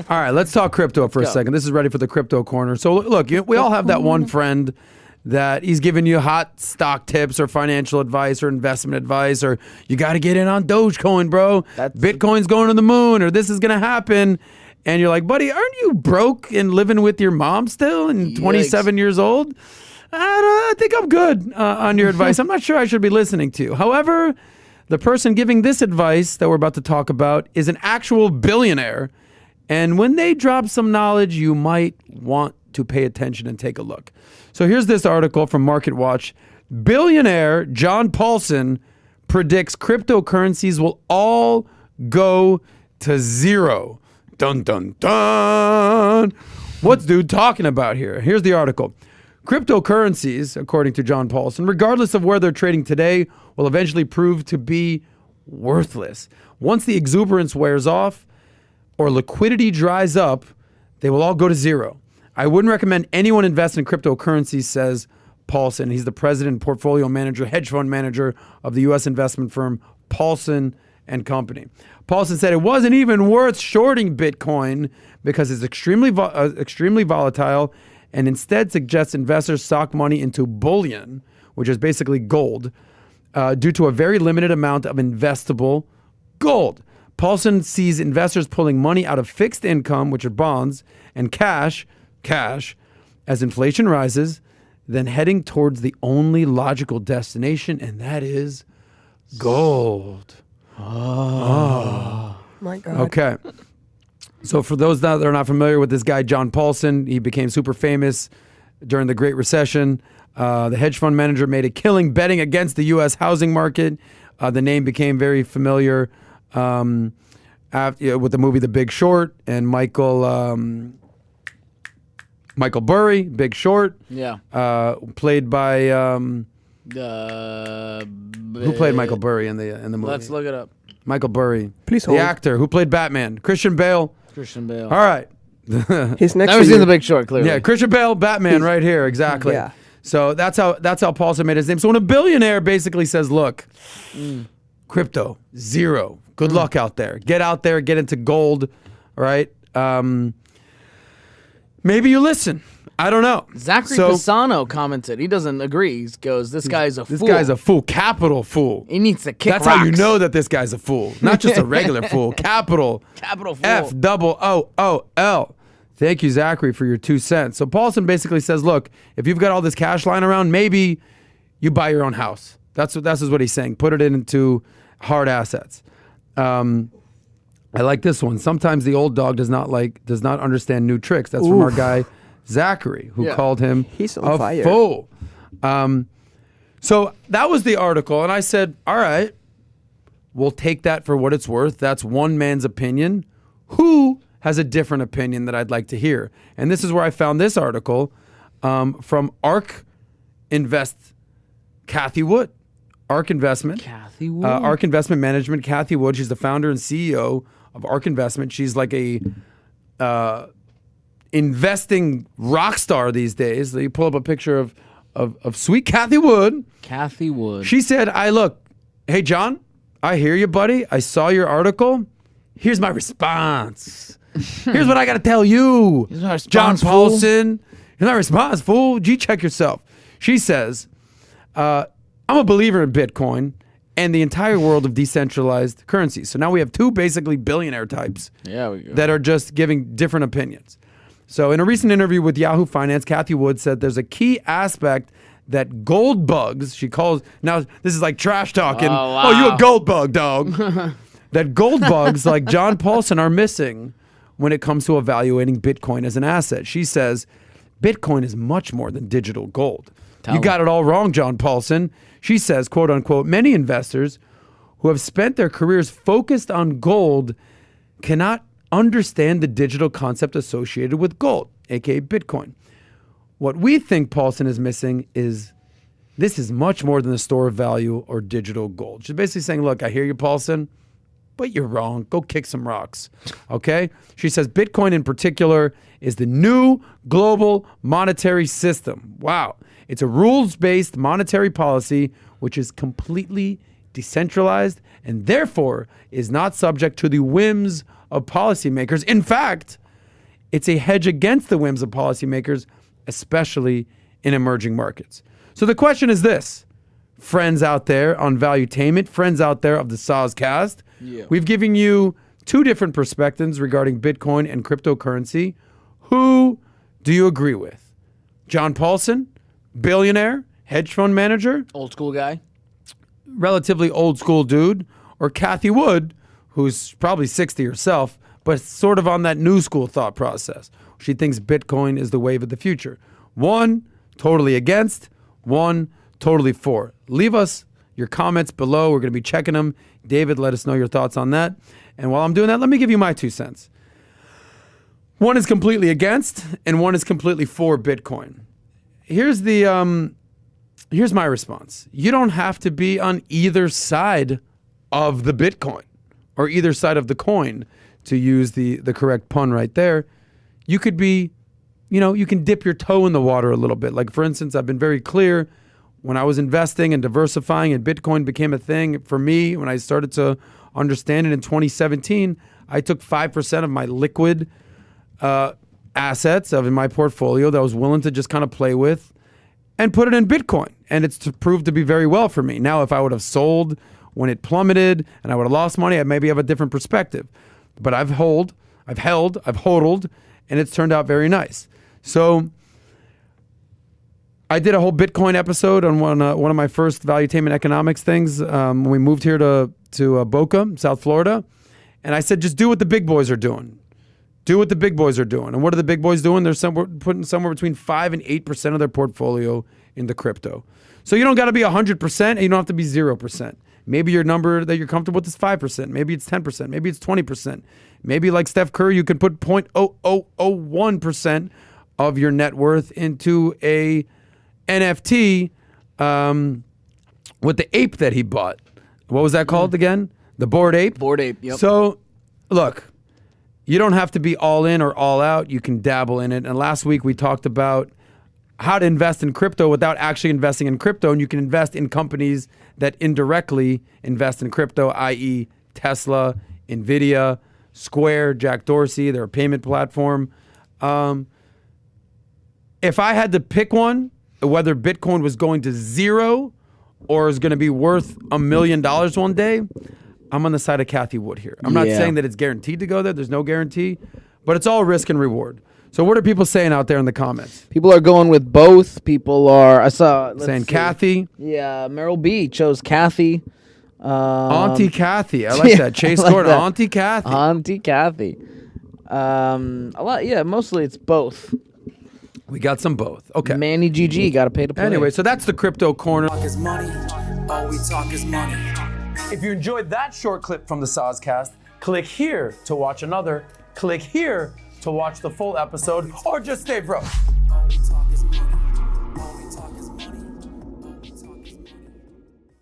All right, let's talk crypto for a second. This is ready for the crypto corner. So look, we all have that one friend that he's giving you hot stock tips or financial advice or investment advice, or you got to get in on Dogecoin, bro. Bitcoin's going to the moon, or this is going to happen. And you're like, buddy, aren't you broke and living with your mom still and 27 years old? I think I'm good on your advice. I'm not sure I should be listening to you. However, the person giving this advice that we're about to talk about is an actual billionaire. And when they drop some knowledge, you might want to pay attention and take a look. So here's this article from MarketWatch. Billionaire John Paulson predicts cryptocurrencies will all go to zero. Dun, dun, dun. What's dude talking about here? Here's the article. Cryptocurrencies, according to John Paulson, regardless of where they're trading today, will eventually prove to be worthless. Once the exuberance wears off or liquidity dries up, they will all go to zero. I wouldn't recommend anyone invest in cryptocurrencies, says Paulson. He's the president and portfolio manager, hedge fund manager of the U.S. investment firm Paulson and Company. Paulson said it wasn't even worth shorting Bitcoin because it's extremely volatile, and instead suggests investors stock money into bullion, which is basically gold, due to a very limited amount of investable gold. Paulson sees investors pulling money out of fixed income, which are bonds, and cash, as inflation rises, then heading towards the only logical destination, and that is gold. Oh. My God. Okay. So for those that are not familiar with this guy, John Paulson, he became super famous during the Great Recession. The hedge fund manager made a killing betting against the U.S. housing market. The name became very familiar with the movie The Big Short and Michael Burry, Big Short. Yeah. Played by who played Michael Burry in the movie? Let's look it up. Michael Burry, please hold. The actor who played Batman, Christian Bale. All right. He's next. I was in The Big Short, clearly. Yeah, Christian Bale, Batman, right here, exactly. Yeah. So that's how Paulson made his name. So when a billionaire basically says, "Look, crypto zero. Good luck out there. Get out there, get into gold." All right. Maybe you listen. I don't know. Zachary Pisano commented. He doesn't agree. He goes, this guy's a fool. This guy's a fool. Capital fool. He needs to kick That's rocks. how you know that this guy's a fool. Not just a regular fool. Capital fool. F-O-O-L. Thank you, Zachary, for your 2 cents. So Paulson basically says, look, if you've got all this cash lying around, maybe you buy your own house. That's what he's saying. Put it into hard assets. I like this one. Sometimes the old dog does not understand new tricks. That's from our guy Zachary, who called him a fool. So that was the article, and I said, all right, we'll take that for what it's worth. That's one man's opinion. Who has a different opinion that I'd like to hear? And this is where I found this article from ARK Invest, Cathie Wood. ARK Investment. Cathie Wood. ARK Investment Management, Cathie Wood. She's the founder and CEO of ARK Investment. She's like a investing rock star these days. You pull up a picture of sweet Cathie Wood. Cathie Wood. She said, hey, John, I hear you, buddy. I saw your article. Here's my response. Here's what I got to tell you. John Paulson. Here's my response, fool. G-check yourself. She says, I'm a believer in Bitcoin and the entire world of decentralized currencies. So now we have two basically billionaire types that are just giving different opinions. So in a recent interview with Yahoo Finance, Cathie Wood said there's a key aspect that gold bugs, she calls, now this is like trash talking, you a gold bug, dog. That gold bugs like John Paulson are missing when it comes to evaluating Bitcoin as an asset. She says, Bitcoin is much more than digital gold. You got it all wrong, John Paulson. She says, quote unquote, many investors who have spent their careers focused on gold cannot understand the digital concept associated with gold, aka Bitcoin. What we think Paulson is missing is this is much more than a store of value or digital gold. She's basically saying, look, I hear you, Paulson, but you're wrong. Go kick some rocks. Okay? She says Bitcoin in particular is the new global monetary system. Wow. It's a rules-based monetary policy which is completely decentralized and therefore is not subject to the whims of policymakers. In fact, It's a hedge against the whims of policymakers, especially in emerging markets. So the question is this, friends out there on Valuetainment, friends out there of the Soscast, we've given you two different perspectives regarding Bitcoin and cryptocurrency. Who do you agree with? John Paulson, billionaire, hedge fund manager, Old school guy. relatively old school dude, or Kathy Wood, who's probably 60 herself, but sort of on that new school thought process. She thinks Bitcoin is the wave of the future. One, totally against. One, totally for. Leave us your comments below. We're going to be checking them. David, let us know your thoughts on that. And while I'm doing that, let me give you my 2 cents. One is completely against, and one is completely for Bitcoin. Here's my response. You don't have to be on either side of the Bitcoin or either side of the coin, to use the correct pun right there. You could be, you can dip your toe in the water a little bit. Like, for instance, I've been very clear when I was investing and diversifying and Bitcoin became a thing for me, when I started to understand it in 2017, I took 5% of my liquid assets in my portfolio that I was willing to just kind of play with and put it in Bitcoin. And it's proved to be very well for me. Now, if I would have sold when it plummeted and I would have lost money, I'd maybe have a different perspective. But I've hodled, and it's turned out very nice. So I did a whole Bitcoin episode on one of my first Valuetainment economics things when we moved here to Boca, South Florida. And I said, just do what the big boys are doing. Do what the big boys are doing. And what are the big boys doing? They're putting somewhere between 5 and 8% of their portfolio into crypto. So you don't got to be 100%, and you don't have to be 0%. Maybe your number that you're comfortable with is 5%. Maybe it's 10%. Maybe it's 20%. Maybe like Steph Curry, you could put 0.0001% of your net worth into a NFT with the ape that he bought. What was that called again? The Bored Ape? Bored Ape, yep. So, look, you don't have to be all in or all out. You can dabble in it. And last week we talked about how to invest in crypto without actually investing in crypto. And you can invest in companies that indirectly invest in crypto, i.e. Tesla, Nvidia, Square, Jack Dorsey, they're a payment platform. If I had to pick one, whether Bitcoin was going to zero or is going to be worth $1 million one day, I'm on the side of Kathy Wood here. I'm not saying that it's guaranteed to go there. There's no guarantee, but it's all risk and reward. So what are people saying out there in the comments? People are going with both. People are, saying Kathy. Yeah, Merrill B chose Kathy. Auntie Kathy. I like that. Chase Gordon. Like Auntie Kathy. Auntie Kathy. A lot. Yeah, mostly it's both. We got some both. Okay. Manny GG got to pay to play. Anyway, so that's the Crypto Corner. Talk is money. All we talk is money. If you enjoyed that short clip from the Soscast, click here to watch another. Click here to watch the full episode, or just stay broke.